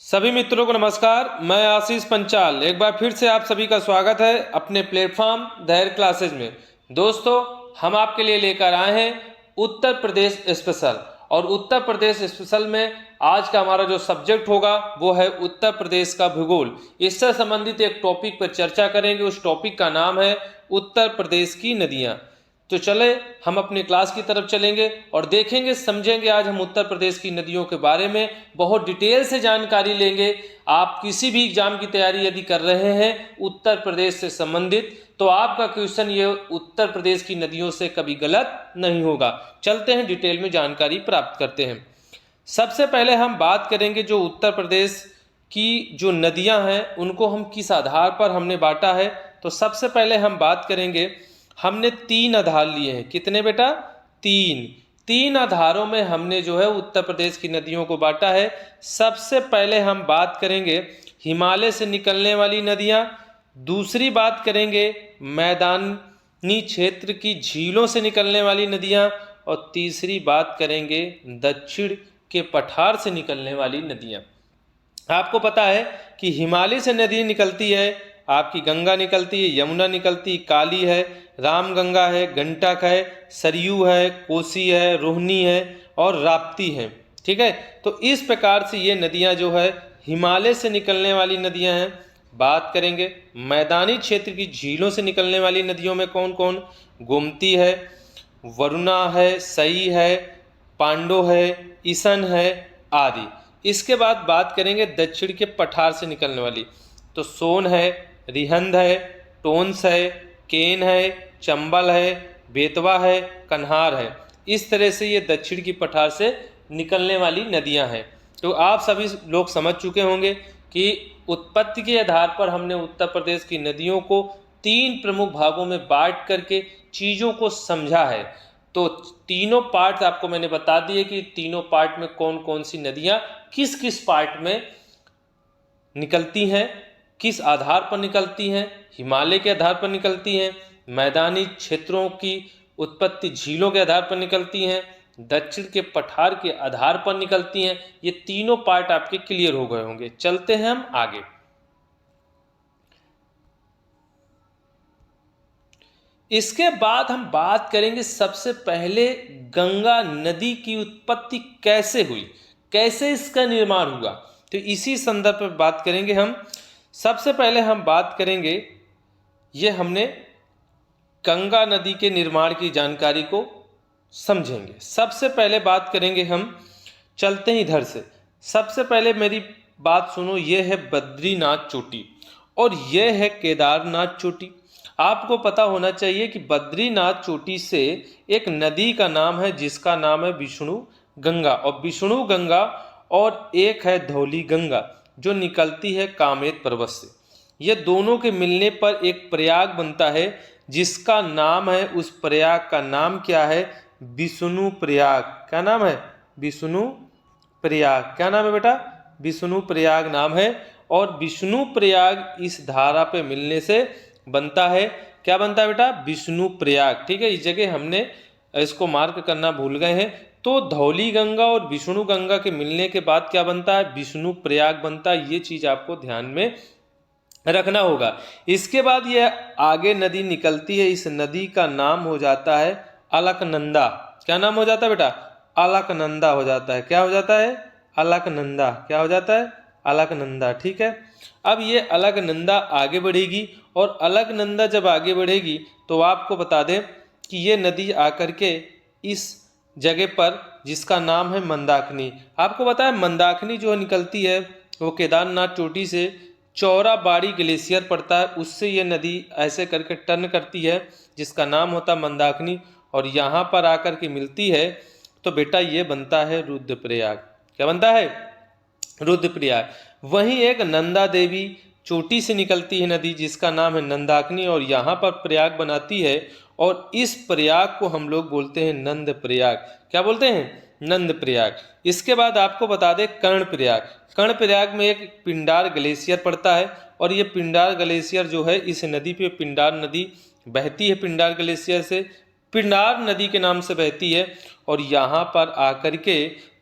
सभी मित्रों को नमस्कार। मैं आशीष पंचाल एक बार फिर से आप सभी का स्वागत है अपने प्लेटफॉर्म धैर्य क्लासेज में। दोस्तों, हम आपके लिए लेकर आए हैं उत्तर प्रदेश स्पेशल, और उत्तर प्रदेश स्पेशल में आज का हमारा जो सब्जेक्ट होगा वो है उत्तर प्रदेश का भूगोल। इससे संबंधित एक टॉपिक पर चर्चा करेंगे। उस टॉपिक का नाम है उत्तर प्रदेश की नदियाँ। तो चले हम अपने क्लास की तरफ चलेंगे और देखेंगे, समझेंगे। आज हम उत्तर प्रदेश की नदियों के बारे में बहुत डिटेल से जानकारी लेंगे। आप किसी भी एग्जाम की तैयारी यदि कर रहे हैं उत्तर प्रदेश से संबंधित, तो आपका क्वेश्चन ये उत्तर प्रदेश की नदियों से कभी गलत नहीं होगा। चलते हैं डिटेल में जानकारी प्राप्त करते हैं। सबसे पहले हम बात करेंगे जो उत्तर प्रदेश की जो नदियां हैं उनको हम किस आधार पर हमने बांटा है। तो सबसे पहले हम बात करेंगे, हमने 3 आधार लिए हैं। कितने बेटा? 3 आधारों में हमने जो है उत्तर प्रदेश की नदियों को बांटा है। सबसे पहले हम बात करेंगे हिमालय से निकलने वाली नदियां, दूसरी बात करेंगे मैदानी क्षेत्र की झीलों से निकलने वाली नदियां, और तीसरी बात करेंगे दक्षिण के पठार से निकलने वाली नदियां। आपको पता है कि हिमालय से नदी निकलती है, आपकी गंगा निकलती है, यमुना निकलती है, काली है, रामगंगा है, गंडक है, सरयू है, कोसी है, रोहिणी है और राप्ती है। ठीक है, तो इस प्रकार से ये नदियां जो है हिमालय से निकलने वाली नदियां हैं। बात करेंगे मैदानी क्षेत्र की झीलों से निकलने वाली नदियों में कौन कौन? गोमती है, वरुणा है, सई है, पांडो है, ईसन है आदि। इसके बाद बात करेंगे दक्षिण के पठार से निकलने वाली, तो सोन है, रिहंद है, टोंस है, केन है, चंबल है, बेतवा है, कन्हार है। इस तरह से ये दक्षिण की पठार से निकलने वाली नदियां हैं। तो आप सभी लोग समझ चुके होंगे कि उत्पत्ति के आधार पर हमने उत्तर प्रदेश की नदियों को 3 प्रमुख भागों में बांट करके चीज़ों को समझा है। तो तीनों पार्ट आपको मैंने बता दिए कि तीनों पार्ट में कौन कौन सी नदियां किस किस पार्ट में निकलती हैं, किस आधार पर निकलती हैं। हिमालय के आधार पर निकलती हैं, मैदानी क्षेत्रों की उत्पत्ति झीलों के आधार पर निकलती हैं, दक्षिण के पठार के आधार पर निकलती हैं। ये तीनों पार्ट आपके क्लियर हो गए होंगे। चलते हैं हम आगे। इसके बाद हम बात करेंगे सबसे पहले गंगा नदी की उत्पत्ति कैसे हुई, कैसे इसका निर्माण हुआ। तो इसी संदर्भ में बात करेंगे हम। सबसे पहले हम बात करेंगे, ये हमने गंगा नदी के निर्माण की जानकारी को समझेंगे। सबसे पहले बात करेंगे हम, चलते हैं इधर से। सबसे पहले मेरी बात सुनो, ये है बद्रीनाथ चोटी और ये है केदारनाथ चोटी। आपको पता होना चाहिए कि बद्रीनाथ चोटी से एक नदी का नाम है जिसका नाम है विष्णु गंगा, और विष्णु गंगा और एक है धौली गंगा जो निकलती है कामेत पर्वत से। ये दोनों के मिलने पर एक प्रयाग बनता है जिसका नाम है, उस प्रयाग का नाम क्या है? विष्णु प्रयाग। क्या नाम है? विष्णु प्रयाग। क्या नाम है बेटा? विष्णु प्रयाग नाम है। और विष्णु प्रयाग इस धारा पे मिलने से बनता है, क्या बनता है बेटा? विष्णु प्रयाग। ठीक है, इस जगह हमने इसको मार्क करना भूल गए हैं। तो धौली गंगा और विष्णु गंगा के मिलने के बाद क्या बनता है? विष्णु प्रयाग बनता है। ये चीज आपको ध्यान में रखना होगा। इसके बाद ये आगे नदी निकलती है, इस नदी का नाम हो जाता है अलकनंदा। क्या नाम हो जाता है बेटा? अलकनंदा हो जाता है। क्या हो जाता है? अलकनंदा। क्या हो जाता है? अलकनंदा। ठीक है, अब ये अलकनंदा आगे बढ़ेगी, और अलकनंदा जब आगे बढ़ेगी तो आपको बता दें कि ये नदी आकर के इस जगह पर, जिसका नाम है मंदाकिनी। आपको पता है मंदाकिनी जो निकलती है वो केदारनाथ चोटी से चौराबाड़ी ग्लेशियर पड़ता है, उससे ये नदी ऐसे करके टर्न करती है जिसका नाम होता है मंदाकिनी, और यहाँ पर आकर के मिलती है। तो बेटा ये बनता है रुद्रप्रयाग। क्या बनता है? रुद्रप्रयाग। वहीं एक नंदा देवी चोटी से निकलती है नदी जिसका नाम है नंदाकिनी, और यहाँ पर प्रयाग बनाती है, और इस प्रयाग को हम लोग बोलते हैं नंद प्रयाग। क्या बोलते हैं? नंद प्रयाग। इसके बाद आपको बता दें कर्णप्रयाग। कर्णप्रयाग में एक पिंडार ग्लेशियर पड़ता है, और ये पिंडार ग्लेशियर जो है इस नदी पे पिंडार नदी बहती है। पिंडार ग्लेशियर से पिंडार नदी के नाम से बहती है, और यहाँ पर आकर के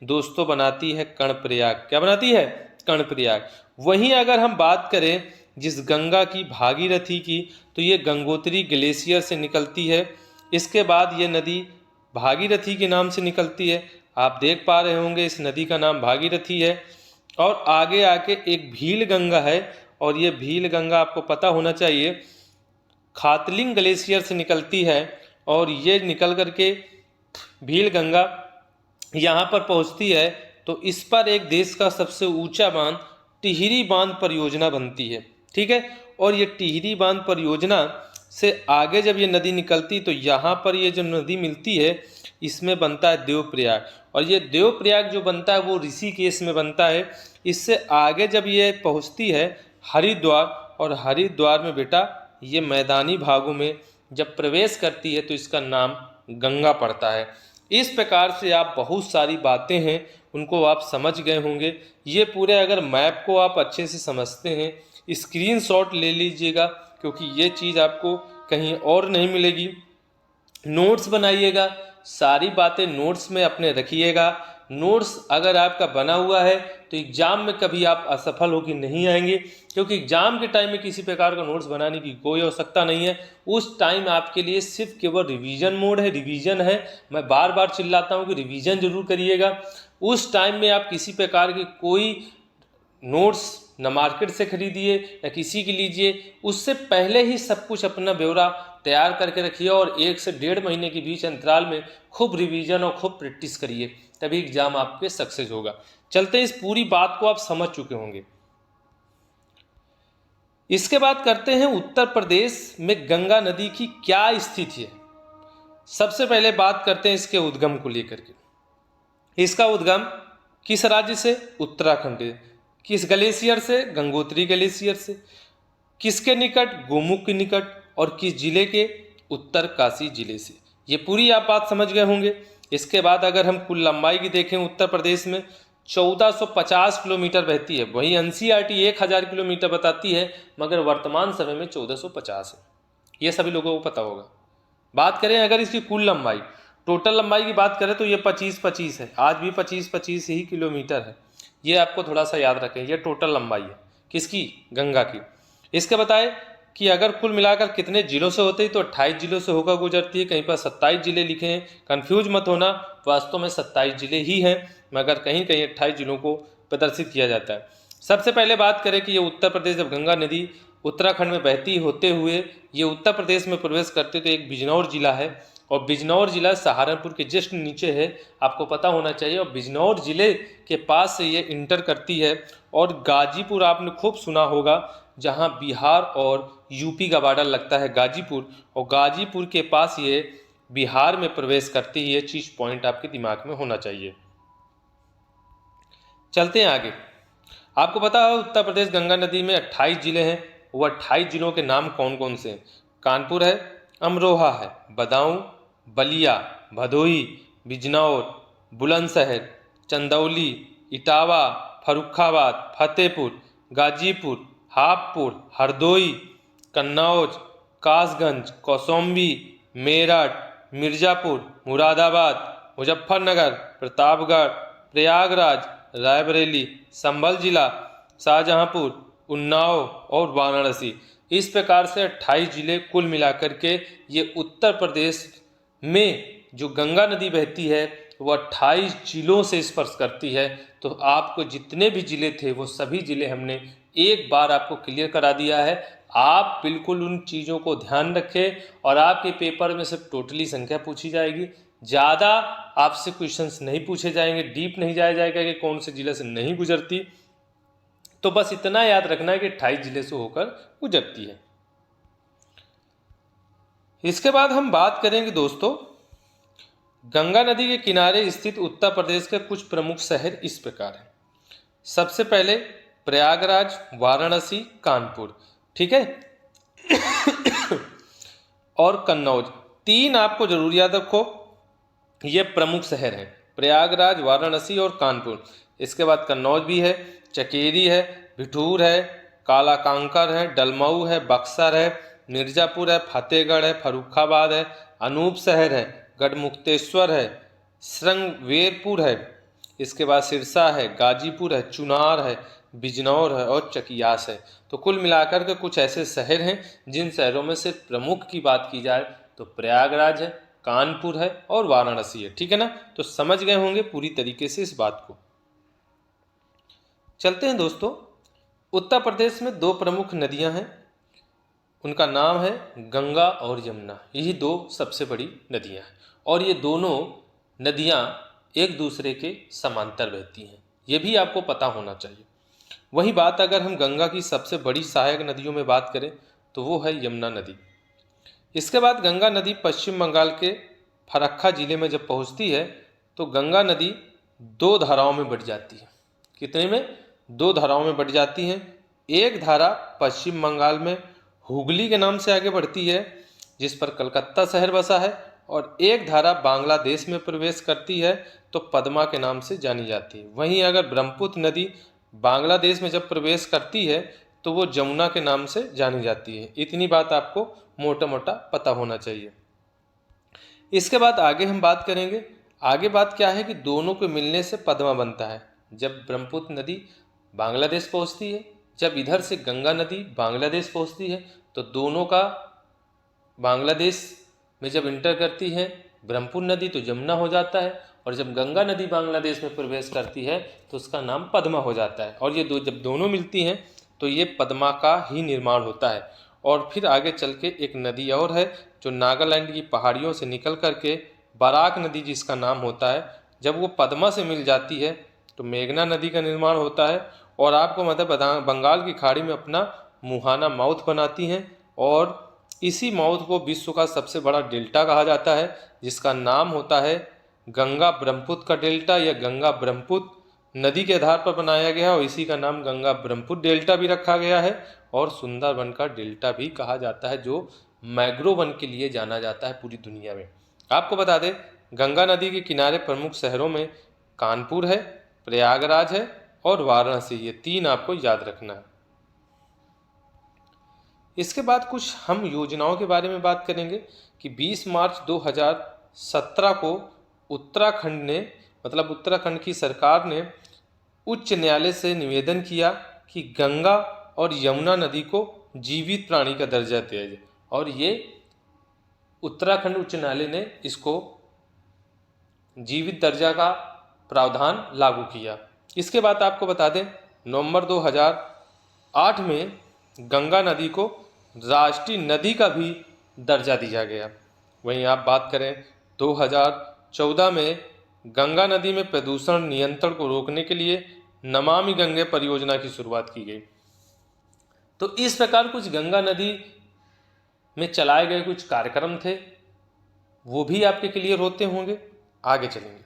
दोस्तों बनाती है कर्णप्रयाग। क्या बनाती है? कर्णप्रयाग। वहीं अगर हम बात करें जिस गंगा की, भागीरथी की, तो ये गंगोत्री ग्लेशियर से निकलती है। इसके बाद ये नदी भागीरथी के नाम से निकलती है। आप देख पा रहे होंगे इस नदी का नाम भागीरथी है। और आगे आके एक भील गंगा है, और ये भील गंगा आपको पता होना चाहिए खातलिंग ग्लेशियर से निकलती है। और ये निकल करके भील गंगा यहाँ पर पहुँचती है, तो इस पर एक देश का सबसे ऊंचा बांध टिहरी बांध परियोजना बनती है। ठीक है, और ये टिहरी बांध परियोजना से आगे जब ये नदी निकलती तो यहाँ पर ये जो नदी मिलती है इसमें बनता है देवप्रयाग। और ये देवप्रयाग जो बनता है वो ऋषिकेश में बनता है। इससे आगे जब ये पहुँचती है हरिद्वार, और हरिद्वार में बेटा ये मैदानी भागों में जब प्रवेश करती है तो इसका नाम गंगा पड़ता है। इस प्रकार से आप बहुत सारी बातें हैं उनको आप समझ गए होंगे। ये पूरे अगर मैप को आप अच्छे से समझते हैं, स्क्रीनशॉट ले लीजिएगा, क्योंकि ये चीज़ आपको कहीं और नहीं मिलेगी। नोट्स बनाइएगा, सारी बातें नोट्स में अपने रखिएगा। नोट्स अगर आपका बना हुआ है तो एग्ज़ाम में कभी आप असफल होकर नहीं आएंगे, क्योंकि एग्ज़ाम के टाइम में किसी प्रकार का नोट्स बनाने की कोई आवश्यकता नहीं है। उस टाइम आपके लिए सिर्फ केवल रिवीजन मोड है, रिवीजन है। मैं बार बार चिल्लाता हूँ कि रिवीजन जरूर करिएगा। उस टाइम में आप किसी प्रकार की कोई नोट्स न मार्केट से खरीदिए न किसी की लीजिए, उससे पहले ही सब कुछ अपना ब्यौरा तैयार करके रखिए और 1 से 1.5 महीने के बीच अंतराल में खूब रिवीजन और खूब प्रैक्टिस करिए, तभी एग्जाम आपके सक्सेस होगा। चलते हैं, इस पूरी बात को आप समझ चुके होंगे। इसके बाद करते हैं उत्तर प्रदेश में गंगा नदी की क्या स्थिति है। सबसे पहले बात करते हैं इसके उद्गम को लेकर के। इसका उद्गम किस राज्य से? उत्तराखंड से। किस ग्लेशियर से? गंगोत्री ग्लेशियर से। किसके निकट? गोमुख के निकट। और किस जिले के? उत्तरकाशी जिले से। ये पूरी आप बात समझ गए होंगे। इसके बाद अगर हम कुल लंबाई की देखें, उत्तर प्रदेश में 1450 किलोमीटर बहती है। वहीं एनसीईआरटी 1000 किलोमीटर बताती है, मगर वर्तमान समय में 1450 है। ये सभी लोगों को पता होगा। बात करें अगर इसकी कुल लंबाई, टोटल लंबाई की बात करें तो ये 25-25 है। आज भी 25-25 ही किलोमीटर है। ये आपको थोड़ा सा याद रखें, ये टोटल लंबाई है किसकी? गंगा की। इसके बताए कि अगर कुल मिलाकर कितने जिलों से होते हैं तो 28 जिलों से होकर गुजरती है। कहीं पर 27 जिले लिखे हैं, कंफ्यूज मत होना, वास्तव में 27 जिले ही हैं, मगर कहीं कहीं 28 जिलों को प्रदर्शित किया जाता है। सबसे पहले बात करें कि ये उत्तर प्रदेश, जब गंगा नदी उत्तराखंड में बहती होते हुए ये उत्तर प्रदेश में प्रवेश करते तो एक बिजनौर जिला है, और बिजनौर जिला सहारनपुर के जस्ट नीचे है, आपको पता होना चाहिए। और बिजनौर जिले के पास से ये इंटर करती है। और गाजीपुर आपने खूब सुना होगा, जहां बिहार और यूपी का बॉर्डर लगता है गाजीपुर, और गाजीपुर के पास ये बिहार में प्रवेश करती है। ये चीज पॉइंट आपके दिमाग में होना चाहिए। चलते हैं आगे। आपको पता है उत्तर प्रदेश गंगा नदी में 28 जिले हैं। वो 28 जिलों के नाम कौन कौन से हैं? कानपुर है, अमरोहा है, बदाऊं, बलिया, भदोही, बिजनौर, बुलंदशहर, चंदौली, इटावा, फर्रुखाबाद, फतेहपुर, गाजीपुर, हापुड़, हरदोई, कन्नौज, कासगंज, कौशाम्बी, मेरठ, मिर्जापुर, मुरादाबाद, मुजफ्फरनगर, प्रतापगढ़, प्रयागराज, रायबरेली, संभल जिला, शाहजहांपुर, उन्नाव और वाराणसी। इस प्रकार से 28 जिले कुल मिलाकर के ये उत्तर प्रदेश में जो गंगा नदी बहती है वो 28 जिलों से स्पर्श करती है। तो आपको जितने भी जिले थे वो सभी जिले हमने एक बार आपको क्लियर करा दिया है। आप बिल्कुल उन चीज़ों को ध्यान रखें, और आपके पेपर में सिर्फ टोटली संख्या पूछी जाएगी, ज़्यादा आपसे क्वेश्चंस नहीं पूछे जाएंगे, डीप नहीं जाया जाएगा कि कौन से जिले से नहीं गुजरती। तो बस इतना याद रखना है कि 28 जिले से होकर गुजरती है। इसके बाद हम बात करेंगे दोस्तों, गंगा नदी के किनारे स्थित उत्तर प्रदेश के कुछ प्रमुख शहर इस प्रकार हैं। सबसे पहले प्रयागराज, वाराणसी, कानपुर, ठीक है और कन्नौज। 3 आपको जरूर याद रखो, ये प्रमुख शहर हैं, प्रयागराज, वाराणसी और कानपुर। इसके बाद कन्नौज भी है, चकेरी है, भिठूर है, कालाकांकर है, डलमऊ है, बक्सर है, मिर्जापुर है, फतेहगढ़ है, फर्रुखाबाद है, अनूप शहर है, गढ़मुक्तेश्वर है, श्रृंगवेरपुर है। इसके बाद सिरसा है, गाजीपुर है, चुनार है, बिजनौर है और चकियास है। तो कुल मिलाकर के कुछ ऐसे शहर हैं जिन शहरों में सिर्फ प्रमुख की बात की जाए तो प्रयागराज है, कानपुर है और वाराणसी है। ठीक है ना, तो समझ गए होंगे पूरी तरीके से इस बात को। चलते हैं दोस्तों, उत्तर प्रदेश में दो प्रमुख नदियां हैं, उनका नाम है गंगा और यमुना। यही दो सबसे बड़ी नदियां हैं और ये दोनों नदियां एक दूसरे के समांतर बहती हैं, ये भी आपको पता होना चाहिए। वही बात अगर हम गंगा की सबसे बड़ी सहायक नदियों में बात करें तो वो है यमुना नदी। इसके बाद गंगा नदी पश्चिम बंगाल के फरक्का जिले में जब पहुंचती है तो गंगा नदी दो धाराओं में बट जाती है। कितने में? दो धाराओं में बट जाती हैं। एक धारा पश्चिम बंगाल में हुगली के नाम से आगे बढ़ती है जिस पर कलकत्ता शहर बसा है, और एक धारा बांग्लादेश में प्रवेश करती है तो पद्मा के नाम से जानी जाती है। वहीं अगर ब्रह्मपुत्र नदी बांग्लादेश में जब प्रवेश करती है तो वो जमुना के नाम से जानी जाती है। इतनी बात आपको मोटा मोटा पता होना चाहिए। इसके बाद आगे हम बात करेंगे। आगे बात क्या है कि दोनों के मिलने से पद्मा बनता है। जब ब्रह्मपुत्र नदी बांग्लादेश पहुंचती है, जब इधर से गंगा नदी बांग्लादेश पहुंचती है, तो दोनों का बांग्लादेश में जब इंटर करती है ब्रह्मपुत्र नदी तो जमुना हो जाता है, और जब गंगा नदी बांग्लादेश में प्रवेश करती है तो उसका नाम पद्मा हो जाता है। और ये दो जब दोनों मिलती हैं तो ये पद्मा का ही निर्माण होता है। और फिर आगे चल के एक नदी और है जो नागालैंड की पहाड़ियों से निकल करके बराक नदी जिसका नाम होता है, जब वो पद्मा से मिल जाती है तो मेघना नदी का निर्माण होता है और आपको मतलब बंगाल की खाड़ी में अपना मुहाना माउथ बनाती हैं। और इसी माउथ को विश्व का सबसे बड़ा डेल्टा कहा जाता है जिसका नाम होता है गंगा ब्रह्मपुत्र का डेल्टा, या गंगा ब्रह्मपुत्र नदी के आधार पर बनाया गया है और इसी का नाम गंगा ब्रह्मपुत्र डेल्टा भी रखा गया है। और सुंदरबन का डेल्टा भी कहा जाता है जो मैंग्रोव वन के लिए जाना जाता है पूरी दुनिया में। आपको बता दें, गंगा नदी के किनारे प्रमुख शहरों में कानपुर है, प्रयागराज है और वाराणसी, ये तीन आपको याद रखना है। इसके बाद कुछ हम योजनाओं के बारे में बात करेंगे कि 20 मार्च 2017 को उत्तराखंड ने मतलब उत्तराखंड की सरकार ने उच्च न्यायालय से निवेदन किया कि गंगा और यमुना नदी को जीवित प्राणी का दर्जा दिया जाए, और ये उत्तराखंड उच्च न्यायालय ने इसको जीवित दर्जा का प्रावधान लागू किया। इसके बाद आपको बता दें, नवंबर 2008 में गंगा नदी को राष्ट्रीय नदी का भी दर्जा दिया गया। वहीं आप बात करें 2014 में गंगा नदी में प्रदूषण नियंत्रण को रोकने के लिए नमामि गंगे परियोजना की शुरुआत की गई। तो इस प्रकार कुछ गंगा नदी में चलाए गए कुछ कार्यक्रम थे, वो भी आपके क्लियर होते होंगे। आगे चलेंगे।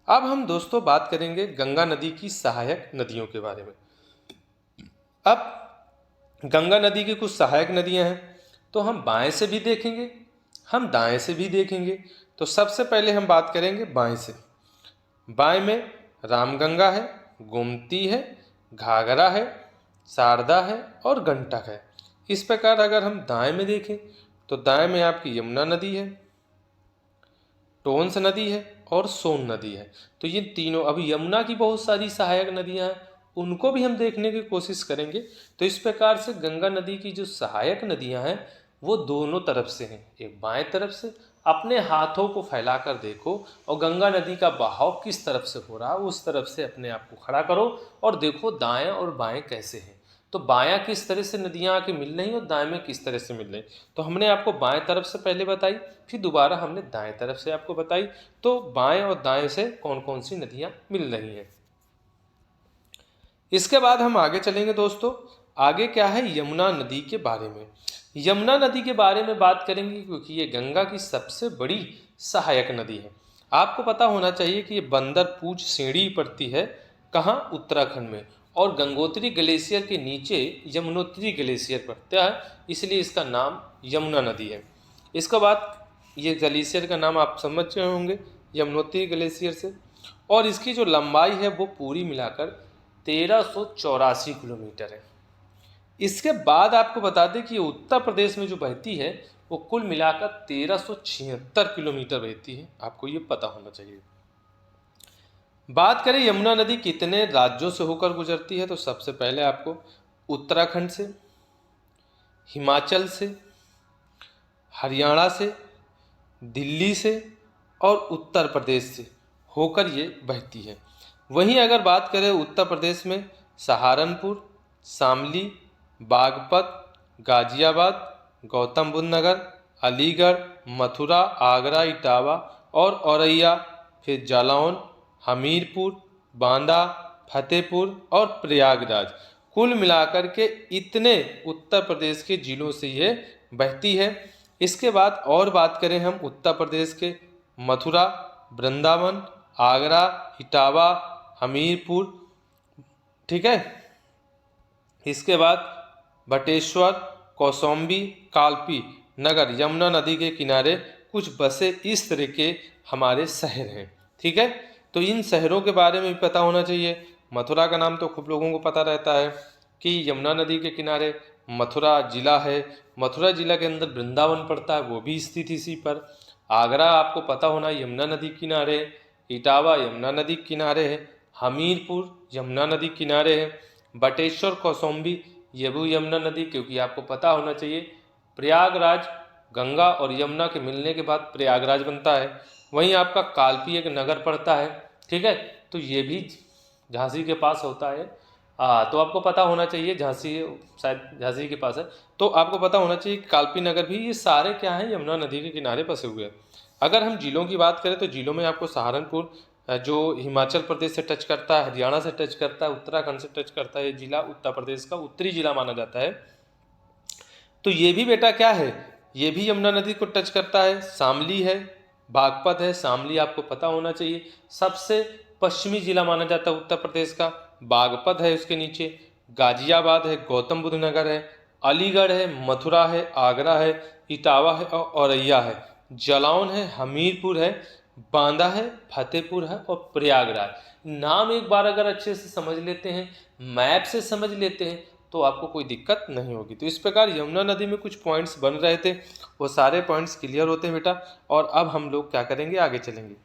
अब हम दोस्तों बात करेंगे गंगा नदी की सहायक नदियों के बारे में। अब गंगा नदी की कुछ सहायक नदियां हैं, तो हम बाएं से भी देखेंगे, हम दाएं से भी देखेंगे। तो सबसे पहले हम बात करेंगे बाएं से। बाएं में रामगंगा है, गोमती है, घाघरा है, शारदा है और गंडक है। इस प्रकार अगर हम दाएं में देखें तो दाएं में आपकी यमुना नदी है, टोंस नदी है और सोन नदी है। तो ये तीनों, अभी यमुना की बहुत सारी सहायक नदियां हैं, उनको भी हम देखने की कोशिश करेंगे। तो इस प्रकार से गंगा नदी की जो सहायक नदियां हैं वो दोनों तरफ से हैं। एक बाएं तरफ से, अपने हाथों को फैलाकर देखो और गंगा नदी का बहाव किस तरफ से हो रहा है उस तरफ से अपने आप को खड़ा करो और देखो दाएं और बाएं कैसे हैं। तो बायां किस तरह से नदियां आके मिल रही और दाएं में किस तरह से मिल रही। तो हमने आपको बाएं तरफ से पहले बताई, फिर दोबारा हमने दाएं तरफ से आपको बताई। तो बाएं और दाएं से कौन कौन सी नदियां मिल रही हैं। इसके बाद हम आगे चलेंगे दोस्तों। आगे क्या है, यमुना नदी के बारे में। यमुना नदी के बारे में बात करेंगे क्योंकि ये गंगा की सबसे बड़ी सहायक नदी है। आपको पता होना चाहिए कि ये बंदरपूछ सीढ़ी पड़ती है कहाँ, उत्तराखंड में, और गंगोत्री ग्लेशियर के नीचे यमुनोत्री ग्लेशियर पड़ता है, इसलिए इसका नाम यमुना नदी है। इसके बाद ये ग्लेशियर का नाम आप समझ रहे होंगे, यमुनोत्री ग्लेशियर से। और इसकी जो लंबाई है वो पूरी मिलाकर 1384 किलोमीटर है। इसके बाद आपको बता दें कि उत्तर प्रदेश में जो बहती है वो कुल मिलाकर 1376 किलोमीटर बहती है, आपको ये पता होना चाहिए। बात करें यमुना नदी कितने राज्यों से होकर गुजरती है, तो सबसे पहले आपको उत्तराखंड से, हिमाचल से, हरियाणा से, दिल्ली से और उत्तर प्रदेश से होकर ये बहती है। वहीं अगर बात करें उत्तर प्रदेश में सहारनपुर, शामली, बागपत, गाजियाबाद, गौतम बुद्ध नगर, अलीगढ़, मथुरा, आगरा, इटावा और औरैया, फिर जालौन, हमीरपुर, बांदा, फतेहपुर और प्रयागराज, कुल मिलाकर के इतने उत्तर प्रदेश के जिलों से ये बहती है। इसके बाद और बात करें हम उत्तर प्रदेश के मथुरा, वृंदावन, आगरा, इटावा, हमीरपुर, ठीक है। इसके बाद बटेश्वर, कौशाम्बी, कालपी नगर यमुना नदी के किनारे कुछ बसे इस तरह के हमारे शहर हैं, ठीक है। तो इन शहरों के बारे में भी पता होना चाहिए। मथुरा का नाम तो खूब लोगों को पता रहता है कि यमुना नदी के किनारे मथुरा जिला है। मथुरा जिला के अंदर वृंदावन पड़ता है, वो भी स्थित इसी पर। आगरा आपको पता होना यमुना नदी किनारे, इटावा यमुना नदी किनारे है, हमीरपुर यमुना नदी किनारे है, बटेश्वर कौशाम्बी ये भी यमुना नदी, क्योंकि आपको पता होना चाहिए प्रयागराज गंगा और यमुना के मिलने के बाद प्रयागराज बनता है। वहीं आपका कालपी एक नगर पड़ता है, ठीक है, तो ये भी झांसी के पास होता है। तो आपको पता होना चाहिए, झांसी शायद झांसी के पास है, तो आपको पता होना चाहिए कि कालपी नगर भी, ये सारे क्या हैं, यमुना नदी के किनारे बसे हुए हैं। अगर हम जिलों की बात करें तो जिलों में आपको सहारनपुर जो हिमाचल प्रदेश से टच करता है, हरियाणा से टच करता है, उत्तराखंड से टच करता है, ये जिला उत्तर प्रदेश का उत्तरी जिला माना जाता है। तो ये भी बेटा क्या है, ये भी यमुना नदी को टच करता है। शामली है, बागपत है, शामली आपको पता होना चाहिए सबसे पश्चिमी जिला माना जाता है उत्तर प्रदेश का। बागपत है उसके नीचे, गाजियाबाद है, गौतम बुद्ध नगर है, अलीगढ़ है, मथुरा है, आगरा है, इटावा है और औरैया है, जालौन है, हमीरपुर है, बांदा है, फतेहपुर है और प्रयागराज। नाम एक बार अगर अच्छे से समझ लेते हैं, मैप से समझ लेते हैं, तो आपको कोई दिक्कत नहीं होगी। तो इस प्रकार यमुना नदी में कुछ पॉइंट्स बन रहे थे, वो सारे पॉइंट्स क्लियर होते हैं बेटा। और अब हम लोग क्या करेंगे, आगे चलेंगे।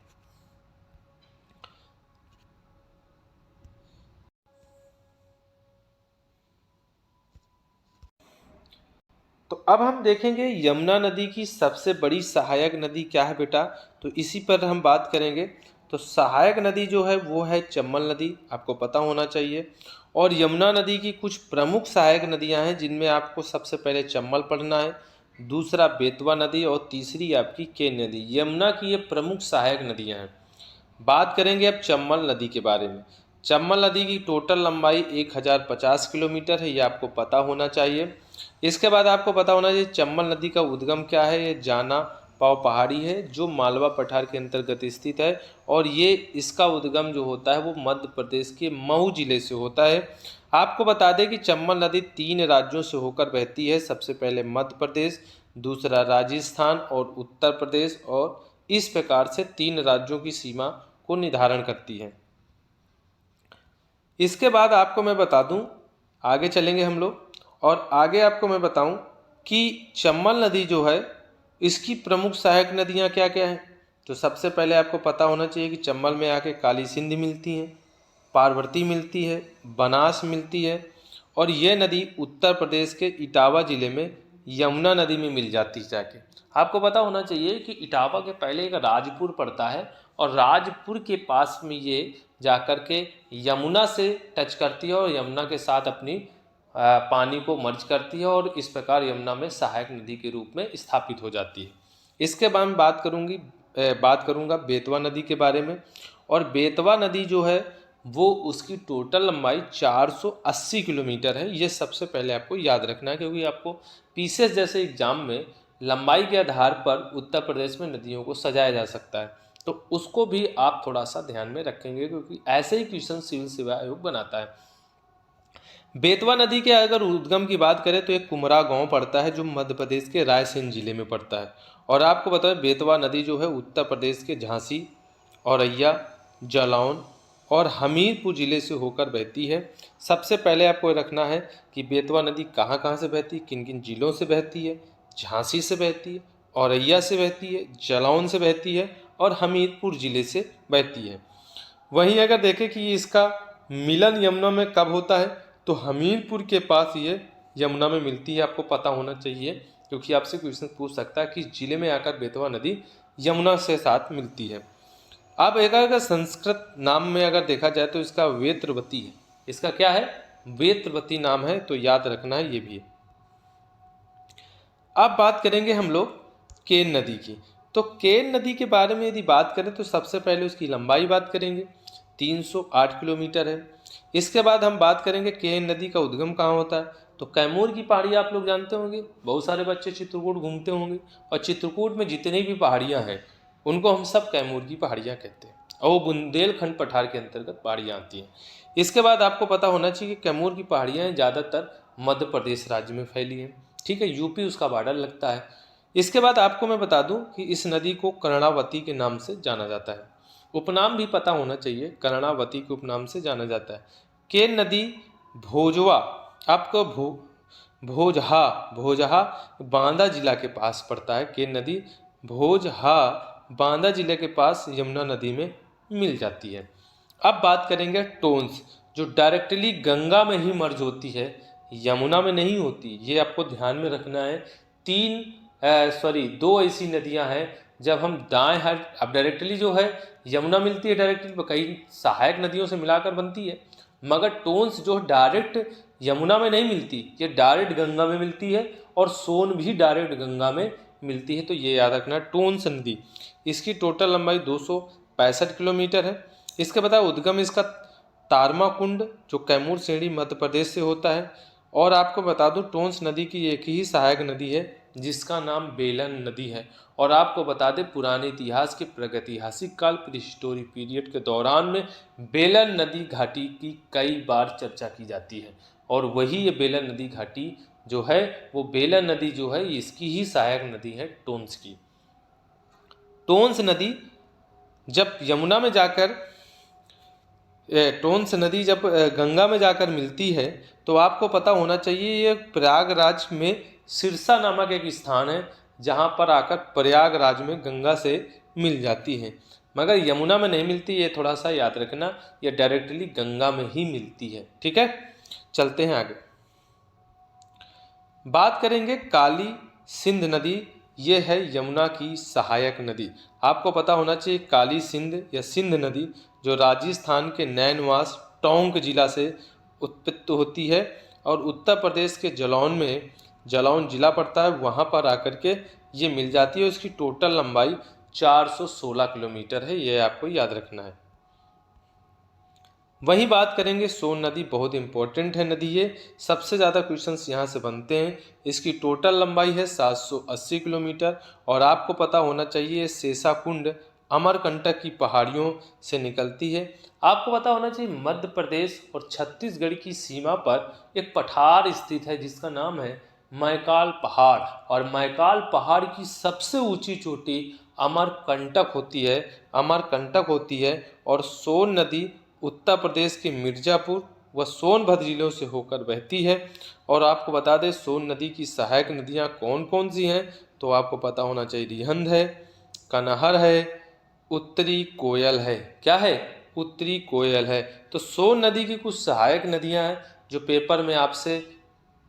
तो अब हम देखेंगे यमुना नदी की सबसे बड़ी सहायक नदी क्या है बेटा, तो इसी पर हम बात करेंगे। तो सहायक नदी जो है वो है चंबल नदी, आपको पता होना चाहिए। और यमुना नदी की कुछ प्रमुख सहायक नदियां हैं, जिनमें आपको सबसे पहले चंबल पढ़ना है, दूसरा बेतवा नदी और तीसरी आपकी केन नदी। यमुना की ये प्रमुख सहायक नदियां हैं। बात करेंगे अब चंबल नदी के बारे में। चंबल नदी की टोटल लंबाई 1050 किलोमीटर है, ये आपको पता होना चाहिए। इसके बाद आपको पता होना चाहिए चंबल नदी का उद्गम क्या है, ये जाना पाव पहाड़ी है जो मालवा पठार के अंतर्गत स्थित है। और ये इसका उद्गम जो होता है वो मध्य प्रदेश के मऊ जिले से होता है। आपको बता दें कि चंबल नदी 3 राज्यों से होकर बहती है, सबसे पहले मध्य प्रदेश, दूसरा राजस्थान और उत्तर प्रदेश, और इस प्रकार से 3 राज्यों की सीमा को निर्धारण करती है। इसके बाद आपको मैं बता दूं, आगे चलेंगे हम लोग, और आगे आपको मैं बताऊं कि चंबल नदी जो है इसकी प्रमुख सहायक नदियां क्या क्या हैं। तो सबसे पहले आपको पता होना चाहिए कि चंबल में आके काली सिंध मिलती है, पार्वती मिलती है, बनास मिलती है, और ये नदी उत्तर प्रदेश के इटावा जिले में यमुना नदी में मिल जाती है जाके। आपको पता होना चाहिए कि इटावा के पहले एक राजपुर पड़ता है, और राजपुर के पास में ये जाकर के यमुना से टच करती है और यमुना के साथ अपनी पानी को मर्ज करती है, और इस प्रकार यमुना में सहायक नदी के रूप में स्थापित हो जाती है। इसके बाद मैं बात करूंगा बेतवा नदी के बारे में। और बेतवा नदी जो है वो उसकी टोटल लंबाई 480 किलोमीटर है। ये सबसे पहले आपको याद रखना है, क्योंकि आपको पीसीएस जैसे एग्जाम में लंबाई के आधार पर उत्तर प्रदेश में नदियों को सजाया जा सकता है, तो उसको भी आप थोड़ा सा ध्यान में रखेंगे, क्योंकि ऐसे ही क्वेश्चन सिविल सेवा आयोग बनाता है। बेतवा नदी के अगर उद्गम की बात करें तो एक कुमरा गांव पड़ता है जो मध्य प्रदेश के रायसेन जिले में पड़ता है। और आपको बता दें बेतवा नदी जो है उत्तर प्रदेश के झांसी, औरैया, जालौन और हमीरपुर जिले से होकर बहती है। सबसे पहले आपको रखना है कि बेतवा नदी कहाँ कहाँ से बहती है, किन किन जिलों से बहती है। झांसी से बहती है, औरैया से बहती है, जालौन से बहती है और हमीरपुर जिले से बहती है। वहीं अगर देखें कि इसका मिलन यमुना में कब होता है, तो हमीरपुर के पास ये यमुना में मिलती है। आपको पता होना चाहिए, क्योंकि आपसे क्वेश्चन पूछ सकता है कि जिले में आकर बेतवा नदी यमुना से साथ मिलती है। अब अगर संस्कृत नाम में अगर देखा जाए तो इसका वेत्रवती है। इसका क्या है? वेत्रवती नाम है, तो याद रखना है ये भी है। अब बात करेंगे हम लोग केन नदी की। तो केन नदी के बारे में यदि बात करें तो सबसे पहले उसकी लंबाई बात करेंगे, 308 किलोमीटर है। इसके बाद हम बात करेंगे केन नदी का उद्गम कहाँ होता है। तो कैमूर की पहाड़ी आप लोग जानते होंगे, बहुत सारे बच्चे चित्रकूट घूमते होंगे, और चित्रकूट में जितनी भी पहाड़ियाँ हैं उनको हम सब कैमूर की पहाड़ियाँ कहते हैं, और वो बुंदेलखंड पठार के अंतर्गत पहाड़ियाँ आती हैं। इसके बाद आपको पता होना चाहिए कि कैमूर की पहाड़ियाँ ज़्यादातर मध्य प्रदेश राज्य में फैली हैं, ठीक है, यूपी उसका बॉर्डर लगता है। इसके बाद आपको मैं बता दूं कि इस नदी को कर्णावती के नाम से जाना जाता है। उपनाम भी पता होना चाहिए, कर्णावती के उपनाम से जाना जाता है। केन नदी भोजवा, आपको भोजहा भोजहा बांदा जिला के पास पड़ता है। केन नदी भोजहा बांदा जिले के पास यमुना नदी में मिल जाती है। अब बात करेंगे टोन्स, जो डायरेक्टली गंगा में ही मर्ज होती है, यमुना में नहीं होती। ये आपको ध्यान में रखना है। दो ऐसी नदियां हैं जब हम दाएं हाथ, अब डायरेक्टली जो है यमुना मिलती है डायरेक्टली, कई सहायक नदियों से मिलाकर बनती है, मगर टोन्स जो डायरेक्ट यमुना में नहीं मिलती, ये डायरेक्ट गंगा में मिलती है, और सोन भी डायरेक्ट गंगा में मिलती है। तो ये याद रखना, टोन्स नदी, इसकी टोटल लंबाई 265 किलोमीटर है। इसके बाद उद्गम इसका तारमा कुंड, जो कैमूर श्रेणी मध्य प्रदेश से होता है। और आपको बता दूं टोन्स नदी की एक ही सहायक नदी है जिसका नाम बेलन नदी है। और आपको बता दें पुराने इतिहास के प्रागैतिहासिक काल प्रीहिस्टोरिक पीरियड के दौरान में बेलन नदी घाटी की कई बार चर्चा की जाती है, और वही ये बेलन नदी घाटी जो है, वो बेलन नदी जो है इसकी ही सहायक नदी है टोन्स की। टोन्स नदी जब यमुना में जाकर टोन्स नदी जब गंगा में जाकर मिलती है, तो आपको पता होना चाहिए ये प्रयागराज में सिरसा नामक एक स्थान है जहाँ पर आकर प्रयागराज में गंगा से मिल जाती है, मगर यमुना में नहीं मिलती। ये थोड़ा सा याद रखना, ये डायरेक्टली गंगा में ही मिलती है, ठीक है। चलते हैं आगे, बात करेंगे काली सिंध नदी। ये है यमुना की सहायक नदी। आपको पता होना चाहिए काली सिंध या सिंध नदी जो राजस्थान के नैनवास टोंक जिला से उत्पत्ति होती है, और उत्तर प्रदेश के जलौन जिला पड़ता है, वहाँ पर आकर के ये मिल जाती है। उसकी टोटल लंबाई 416 किलोमीटर है, ये आपको याद रखना है। वहीं बात करेंगे सोन नदी, बहुत इंपॉर्टेंट है नदी, ये सबसे ज़्यादा क्वेश्चंस यहाँ से बनते हैं। इसकी टोटल लंबाई है 780 किलोमीटर, और आपको पता होना चाहिए शेषाकुंड अमरकंटक की पहाड़ियों से निकलती है। आपको पता होना चाहिए मध्य प्रदेश और छत्तीसगढ़ की सीमा पर एक पठार स्थित है जिसका नाम है मैकाल पहाड़, और मैकाल पहाड़ की सबसे ऊंची चोटी अमरकंटक होती है। और सोन नदी उत्तर प्रदेश के मिर्जापुर व सोनभद्र जिलों से होकर बहती है। और आपको बता दें सोन नदी की सहायक नदियाँ कौन कौन सी हैं, तो आपको पता होना चाहिए रिहंद है, कनहर है, उत्तरी कोयल है। क्या है? उत्तरी कोयल है। तो सोन नदी की कुछ सहायक नदियाँ हैं जो पेपर में आपसे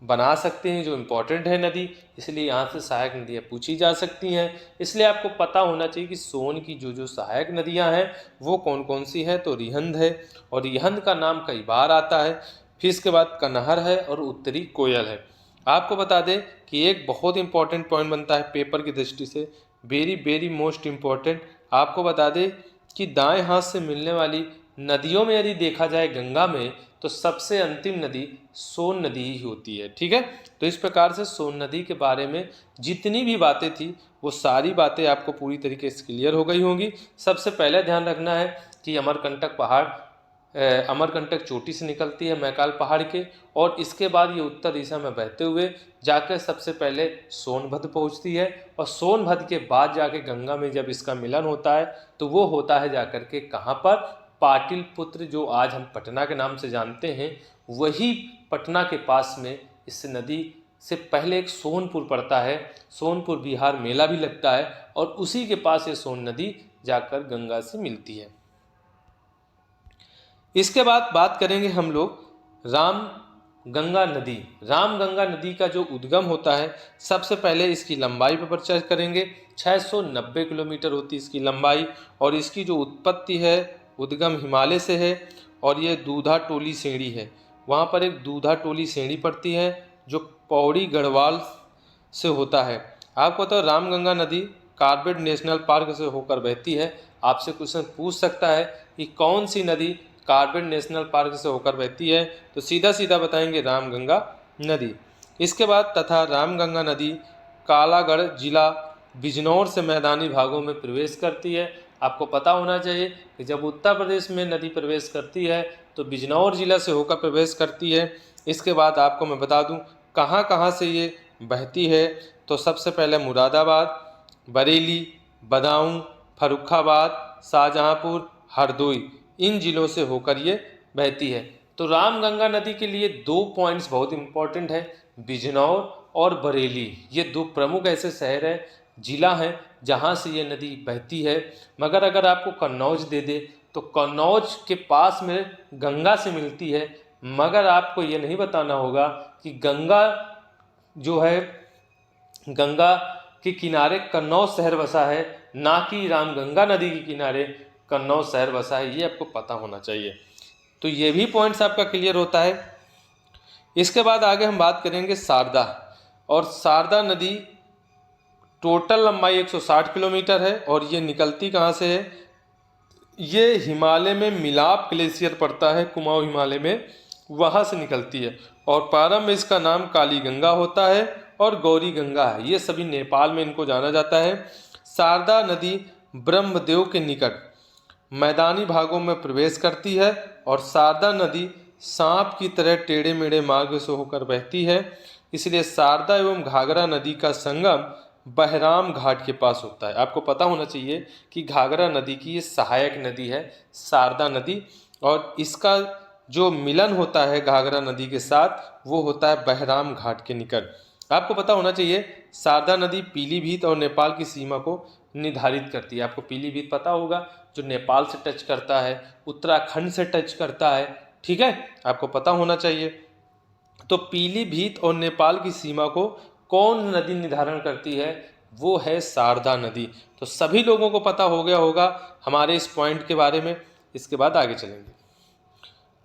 बना सकते हैं, जो इम्पोर्टेंट है नदी, इसलिए यहाँ से सहायक नदियाँ पूछी जा सकती हैं। इसलिए आपको पता होना चाहिए कि सोन की जो सहायक नदियाँ हैं वो कौन कौन सी हैं। तो रिहंद है, और रिहंद का नाम कई बार आता है। फिर इसके बाद कनहर है और उत्तरी कोयल है। आपको बता दें कि एक बहुत इंपॉर्टेंट पॉइंट बनता है पेपर की दृष्टि से, वेरी वेरी मोस्ट इम्पॉर्टेंट। आपको बता दें कि दाएं हाथ से मिलने वाली नदियों में यदि देखा जाए गंगा में, तो सबसे अंतिम नदी सोन नदी ही होती है, ठीक है। तो इस प्रकार से सोन नदी के बारे में जितनी भी बातें थी वो सारी बातें आपको पूरी तरीके से क्लियर हो गई होंगी। सबसे पहले ध्यान रखना है कि अमरकंटक चोटी से निकलती है मैकाल पहाड़ के, और इसके बाद ये उत्तर दिशा में बहते हुए जाकर सबसे पहले सोनभद्र पहुंचती है, और सोनभद्र के बाद जाके गंगा में जब इसका मिलन होता है तो वो होता है जाकर के कहाँ पर, पाटिलपुत्र, जो आज हम पटना के नाम से जानते हैं, वही पटना के पास में इस नदी से पहले एक सोनपुर पड़ता है। सोनपुर बिहार मेला भी लगता है, और उसी के पास ये सोन नदी जाकर गंगा से मिलती है। इसके बाद बात करेंगे हम लोग रामगंगा नदी। रामगंगा नदी का जो उद्गम होता है, सबसे पहले इसकी लंबाई पर चर्चा करेंगे। 690 किलोमीटर होती है इसकी लंबाई, और इसकी जो उत्पत्ति है उद्गम हिमालय से है, और ये दूधा टोली श्रेणी है। वहाँ पर एक दूधा टोली श्रेणी पड़ती है जो पौड़ी गढ़वाल से होता है। आपको तो रामगंगा नदी कॉर्बेट नेशनल पार्क से होकर बहती है। आपसे क्वेश्चन पूछ सकता है कि कौन सी नदी कॉर्बेट नेशनल पार्क से होकर बहती है, तो सीधा सीधा बताएंगे रामगंगा नदी। इसके बाद तथा रामगंगा नदी कालागढ़ जिला बिजनौर से मैदानी भागों में प्रवेश करती है। आपको पता होना चाहिए कि जब उत्तर प्रदेश में नदी प्रवेश करती है तो बिजनौर जिला से होकर प्रवेश करती है। इसके बाद आपको मैं बता दूं कहाँ कहाँ से ये बहती है, तो सबसे पहले मुरादाबाद, बरेली, बदाऊं, फर्रुखाबाद, शाहजहांपुर, हरदोई, इन जिलों से होकर ये बहती है। तो रामगंगा नदी के लिए 2 पॉइंट्स बहुत इंपॉर्टेंट है, बिजनौर और बरेली। ये 2 प्रमुख ऐसे शहर हैं, जिला हैं जहाँ से ये नदी बहती है। मगर अगर आपको कन्नौज दे दे तो कन्नौज के पास में गंगा से मिलती है, मगर आपको ये नहीं बताना होगा कि गंगा जो है, गंगा के किनारे कन्नौज शहर बसा है, ना कि रामगंगा नदी के किनारे कन्नौज शहर बसा है। ये आपको पता होना चाहिए। तो ये भी पॉइंट्स आपका क्लियर होता है। इसके बाद आगे हम बात करेंगे शारदा, और शारदा नदी टोटल लंबाई 160 किलोमीटर है, और ये निकलती कहाँ से है, ये हिमालय में मिलाप ग्लेशियर पड़ता है, कुमाऊं हिमालय में, वहाँ से निकलती है। और प्रारंभ में इसका नाम काली गंगा होता है और गौरी गंगा है। ये सभी नेपाल में इनको जाना जाता है। शारदा नदी ब्रह्मदेव के निकट मैदानी भागों में प्रवेश करती है, और शारदा नदी सांप की तरह टेढ़े मेढ़े मार्ग से होकर बहती है। इसलिए शारदा एवं घाघरा नदी का संगम बहराम घाट के पास होता है। आपको पता होना चाहिए कि घाघरा नदी की ये सहायक नदी है शारदा नदी, और इसका जो मिलन होता है घाघरा नदी के साथ वो होता है बहराम घाट के निकट। आपको पता होना चाहिए शारदा नदी पीलीभीत और नेपाल की सीमा को निर्धारित करती है। आपको पीलीभीत पता होगा, जो नेपाल से टच करता है, उत्तराखंड से टच करता है, ठीक है, आपको पता होना चाहिए। तो पीलीभीत और नेपाल की सीमा को कौन नदी निर्धारण करती है, वो है शारदा नदी। तो सभी लोगों को पता हो गया होगा हमारे इस पॉइंट के बारे में। इसके बाद आगे चलेंगे।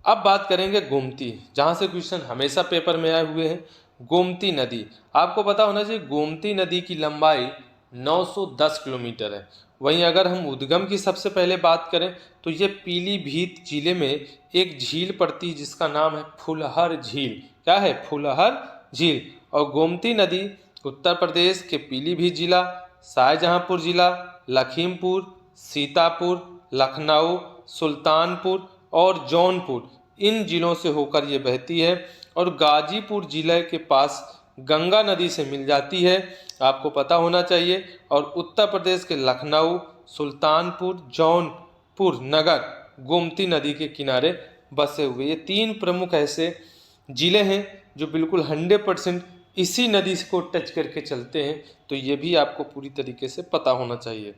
अब बात करेंगे गोमती, जहाँ से क्वेश्चन हमेशा पेपर में आए हुए हैं। गोमती नदी, आपको पता होना चाहिए गोमती नदी की लंबाई 910 किलोमीटर है। वहीं अगर हम उद्गम की सबसे पहले बात करें तो ये पीलीभीत जिले में एक झील पड़ती है जिसका नाम है फुलहर झील। क्या है? फुलहर झील। और गोमती नदी उत्तर प्रदेश के पीलीभीत जिला, शाहजहांपुर जिला, लखीमपुर, सीतापुर, लखनऊ, सुल्तानपुर और जौनपुर, इन जिलों से होकर ये बहती है, और गाजीपुर जिले के पास गंगा नदी से मिल जाती है। आपको पता होना चाहिए। और उत्तर प्रदेश के लखनऊ, सुल्तानपुर, जौनपुर नगर गोमती नदी के किनारे बसे हुए ये 3 प्रमुख ऐसे जिले हैं जो बिल्कुल 100% इसी नदी को टच करके चलते हैं। तो ये भी आपको पूरी तरीके से पता होना चाहिए।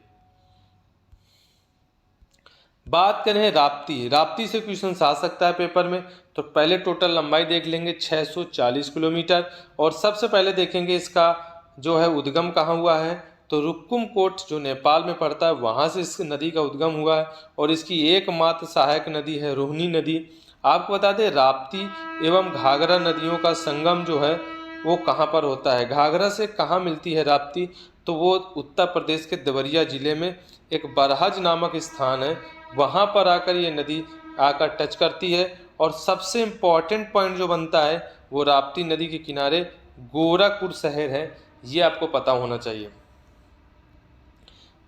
बात करें राप्ती, राप्ती से क्वेश्चन आ सकता है पेपर में। तो पहले टोटल लंबाई देख लेंगे 640 किलोमीटर, और सबसे पहले देखेंगे इसका जो है उद्गम कहाँ हुआ है। तो रुक्कुमकोट जो नेपाल में पड़ता है वहाँ से इस नदी का उद्गम हुआ है, और इसकी एकमात्र सहायक नदी है रोहिणी नदी। आपको बता दें राप्ती एवं घाघरा नदियों का संगम जो है वो कहाँ पर होता है। घाघरा से कहाँ मिलती है राप्ती, तो वो उत्तर प्रदेश के देवरिया जिले में एक बरहज नामक स्थान है, वहाँ पर आकर ये नदी आकर टच करती है। और सबसे इम्पॉर्टेंट पॉइंट जो बनता है वो राप्ती नदी के किनारे गोरखपुर शहर है, ये आपको पता होना चाहिए।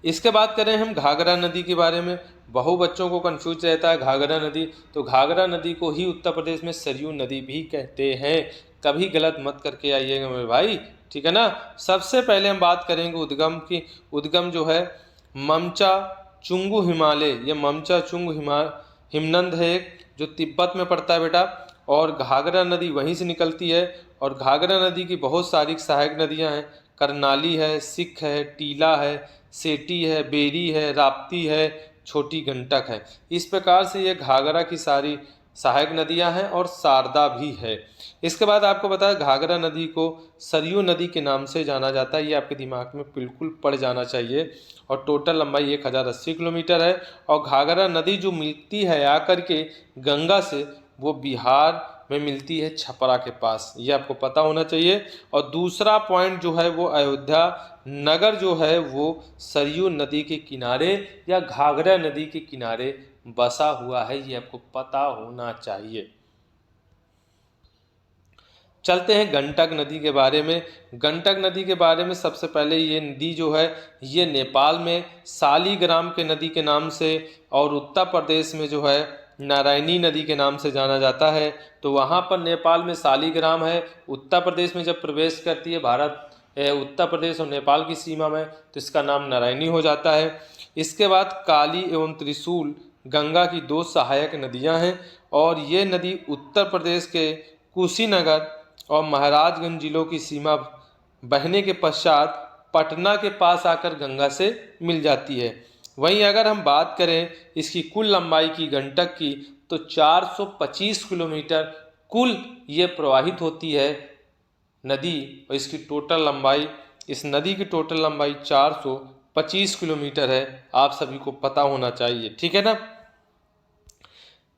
इसके बाद करें हम घाघरा नदी के बारे में। बहु बच्चों को कंफ्यूज रहता है घाघरा नदी, तो घाघरा नदी को ही उत्तर प्रदेश में सरयू नदी भी कहते हैं। कभी गलत मत करके आइएगा मेरे भाई, ठीक है ना। सबसे पहले हम बात करेंगे उद्गम की। उद्गम जो है ममचा चुंगू हिमालय, ये ममचा चुंगू हिमनंद है जो तिब्बत में पड़ता है बेटा, और घाघरा नदी वहीं से निकलती है। और घाघरा नदी की बहुत सारी सहायक नदियां हैं, करनाली है, सिख है, टीला है, सेठी है, बेरी है, राप्ती है, छोटी गंडक है। इस प्रकार से ये घाघरा की सारी सहायक नदियां हैं और शारदा भी है। इसके बाद आपको बताया घाघरा नदी को सरयू नदी के नाम से जाना जाता है, ये आपके दिमाग में बिल्कुल पड़ जाना चाहिए। और टोटल लंबाई 1080 किलोमीटर है। और घाघरा नदी जो मिलती है आकर के गंगा से, वो बिहार में मिलती है छपरा के पास, ये आपको पता होना चाहिए। और दूसरा पॉइंट जो है वो अयोध्या नगर जो है वो सरयू नदी के किनारे या घाघरा नदी के किनारे बसा हुआ है, ये आपको पता होना चाहिए। चलते हैं गंडक नदी के बारे में। गंडक नदी के बारे में सबसे पहले ये नदी जो है ये नेपाल में शालिग्राम के नदी के नाम से और उत्तर प्रदेश में जो है नारायणी नदी के नाम से जाना जाता है। तो वहाँ पर नेपाल में शालिग्राम है, उत्तर प्रदेश में जब प्रवेश करती है भारत उत्तर प्रदेश और नेपाल की सीमा में तो इसका नाम नारायणी हो जाता है। इसके बाद काली एवं त्रिशूल गंगा की दो सहायक नदियाँ हैं और ये नदी उत्तर प्रदेश के कुशीनगर और महाराजगंज जिलों की सीमा बहने के पश्चात पटना के पास आकर गंगा से मिल जाती है। वहीं अगर हम बात करें इसकी कुल लंबाई की गंडक की तो 425 किलोमीटर कुल ये प्रवाहित होती है नदी। और इसकी टोटल लंबाई, इस नदी की टोटल लंबाई 425 किलोमीटर है, आप सभी को पता होना चाहिए, ठीक है ना।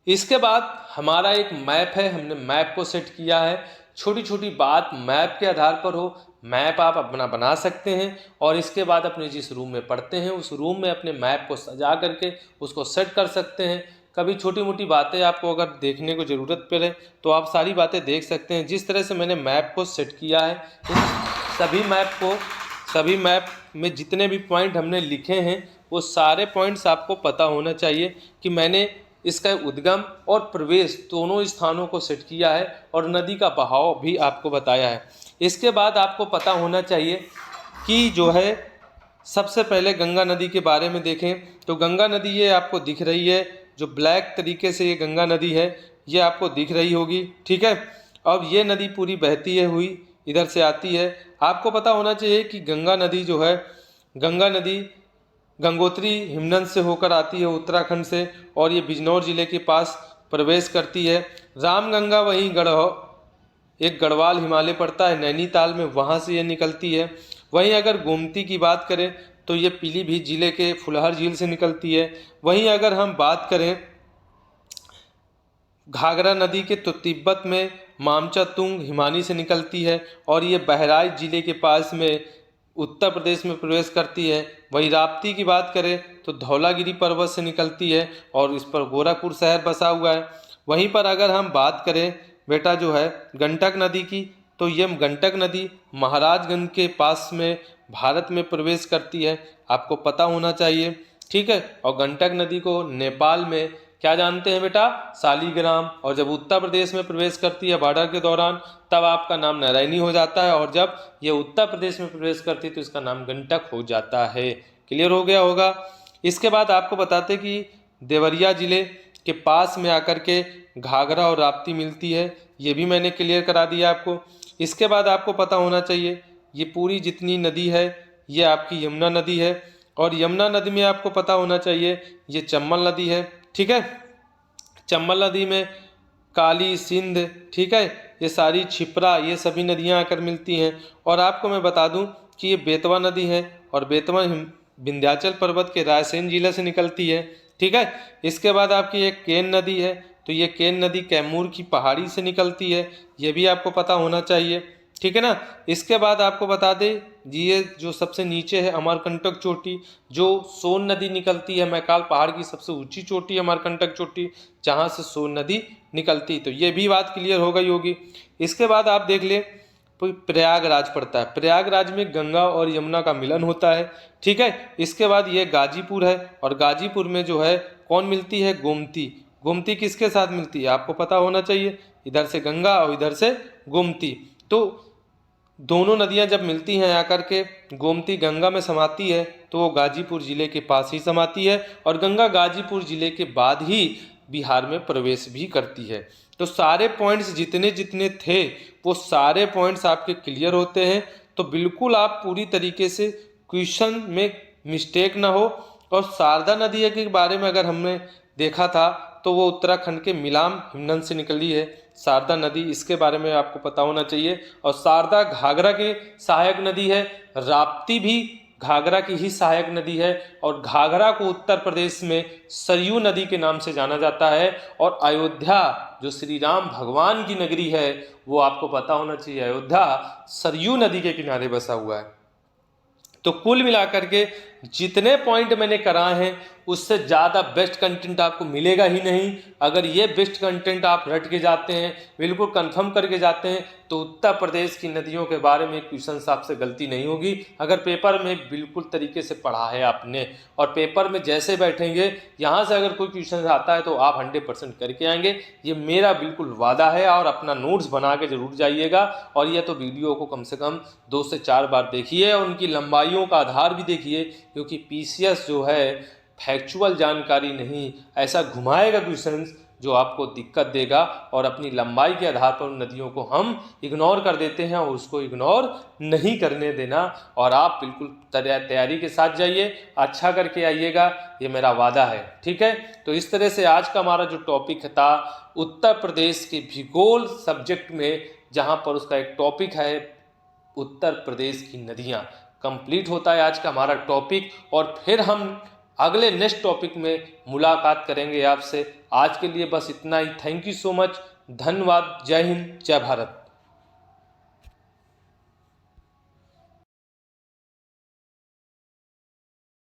इसके बाद हमारा एक मैप है, हमने मैप को सेट किया है। छोटी छोटी बात मैप के आधार पर हो, मैप आप अपना बना सकते हैं और इसके बाद अपने जिस रूम में पढ़ते हैं उस रूम में अपने मैप को सजा करके उसको सेट कर सकते हैं। कभी छोटी मोटी बातें आपको अगर देखने को ज़रूरत पड़े तो आप सारी बातें देख सकते हैं। जिस तरह से मैंने मैप को सेट किया है, सभी मैप में जितने भी पॉइंट हमने लिखे हैं वो सारे पॉइंट्स आपको पता होना चाहिए कि मैंने इसका उद्गम और प्रवेश दोनों स्थानों को सेट किया है और नदी का बहाव भी आपको बताया है। इसके बाद आपको पता होना चाहिए कि जो है सबसे पहले गंगा नदी के बारे में देखें तो गंगा नदी ये आपको दिख रही है, जो ब्लैक तरीके से ये गंगा नदी है ये आपको दिख रही होगी, ठीक है। अब ये नदी पूरी बहती है हुई इधर से आती है। आपको पता होना चाहिए कि गंगा नदी जो है, गंगा नदी गंगोत्री हिमनद से होकर आती है उत्तराखंड से और ये बिजनौर जिले के पास प्रवेश करती है। रामगंगा वहीं एक गढ़वाल हिमालय पड़ता है नैनीताल में, वहाँ से ये निकलती है। वहीं अगर गोमती की बात करें तो ये पीलीभीत जिले के फुलहर झील से निकलती है। वहीं अगर हम बात करें घाघरा नदी के तो तिब्बत में मामचा तुंग हिमानी से निकलती है और ये बहराइच जिले के पास में उत्तर प्रदेश में प्रवेश करती है। वहीं राप्ती की बात करें तो धौलागिरी पर्वत से निकलती है और इस पर गोरखपुर शहर बसा हुआ है। वहीं पर अगर हम बात करें बेटा जो है गंडक नदी की तो ये गंडक नदी महाराजगंज के पास में भारत में प्रवेश करती है, आपको पता होना चाहिए, ठीक है। और गंडक नदी को नेपाल में क्या जानते हैं बेटा, शालिग्राम। और जब उत्तर प्रदेश में प्रवेश करती है बॉर्डर के दौरान तब आपका नाम नारायणी हो जाता है और जब ये उत्तर प्रदेश में प्रवेश करती है तो इसका नाम गंडक हो जाता है। क्लियर हो गया होगा। इसके बाद आपको बताते कि देवरिया जिले के पास में आकर के घाघरा और राप्ती मिलती है, ये भी मैंने क्लियर करा दिया आपको। इसके बाद आपको पता होना चाहिए ये पूरी जितनी नदी है ये आपकी यमुना नदी है और यमुना नदी में आपको पता होना चाहिए ये चंबल नदी है, ठीक है। चंबल नदी में काली, सिंध, ठीक है, ये सारी छिप्रा, ये सभी नदियां आकर मिलती हैं। और आपको मैं बता दूं कि ये बेतवा नदी है और बेतवा विंध्याचल पर्वत के रायसेन जिले से निकलती है, ठीक है। इसके बाद आपकी एक केन नदी है तो ये केन नदी कैमूर की पहाड़ी से निकलती है, ये भी आपको पता होना चाहिए, ठीक है ना। इसके बाद आपको बता दें ये जो सबसे नीचे है अमरकंटक चोटी, जो सोन नदी निकलती है, मैकाल पहाड़ की सबसे ऊंची चोटी अमरकंटक चोटी जहाँ से सोन नदी निकलती, तो ये भी बात क्लियर हो गई होगी। इसके बाद आप देख ले प्रयागराज पड़ता है, प्रयागराज में गंगा और यमुना का मिलन होता है, ठीक है। इसके बाद ये गाजीपुर है और गाजीपुर में जो है कौन मिलती है, गोमती। गोमती किसके साथ मिलती है आपको पता होना चाहिए, इधर से गंगा और इधर से गोमती। तो दोनों नदियां जब मिलती हैं आकर के गोमती गंगा में समाती है तो वो गाजीपुर जिले के पास ही समाती है और गंगा गाजीपुर जिले के बाद ही बिहार में प्रवेश भी करती है। तो सारे पॉइंट्स जितने जितने थे वो सारे पॉइंट्स आपके क्लियर होते हैं। तो बिल्कुल आप पूरी तरीके से क्वेश्चन में मिस्टेक ना हो और शारदा नदी के बारे में अगर हमने देखा था तो वो उत्तराखंड के मिलाम हिमनद से निकली है शारदा नदी, इसके बारे में आपको पता होना चाहिए। और शारदा घाघरा की सहायक नदी है, राप्ती भी घाघरा की ही सहायक नदी है, और घाघरा को उत्तर प्रदेश में सरयू नदी के नाम से जाना जाता है। और अयोध्या जो श्री राम भगवान की नगरी है वो आपको पता होना चाहिए, अयोध्या सरयू नदी के किनारे बसा हुआ है। तो कुल मिलाकर के जितने पॉइंट मैंने कराए हैं उससे ज़्यादा बेस्ट कंटेंट आपको मिलेगा ही नहीं। अगर ये बेस्ट कंटेंट आप रट के जाते हैं, बिल्कुल कंफर्म करके जाते हैं, तो उत्तर प्रदेश की नदियों के बारे में क्वेश्चन आपसे गलती नहीं होगी। अगर पेपर में बिल्कुल तरीके से पढ़ा है आपने और पेपर में जैसे बैठेंगे यहाँ से अगर कोई क्वेश्चन आता है तो आप 100% करके आएंगे, ये मेरा बिल्कुल वादा है। और अपना नोट्स बना के जरूर जाइएगा। और यह तो वीडियो को कम से कम 2 से 4 बार देखिए और उनकी लंबाइयों का आधार भी देखिए, क्योंकि पीसीएस जो है फैक्चुअल जानकारी नहीं, ऐसा घुमाएगा क्वेश्चंस जो आपको दिक्कत देगा। और अपनी लंबाई के आधार पर उन नदियों को हम इग्नोर कर देते हैं और उसको इग्नोर नहीं करने देना। और आप बिल्कुल तैयारी के साथ जाइए, अच्छा करके आइएगा, ये मेरा वादा है। ठीक है, तो इस तरह से आज का हमारा जो टॉपिक था उत्तर प्रदेश के भूगोल सब्जेक्ट में, जहाँ पर उसका एक टॉपिक है उत्तर प्रदेश की नदियाँ, कंप्लीट होता है आज का हमारा टॉपिक। और फिर हम अगले नेक्स्ट टॉपिक में मुलाकात करेंगे आपसे। आज के लिए बस इतना ही। थैंक यू सो मच, धन्यवाद, जय हिंद, जय भारत।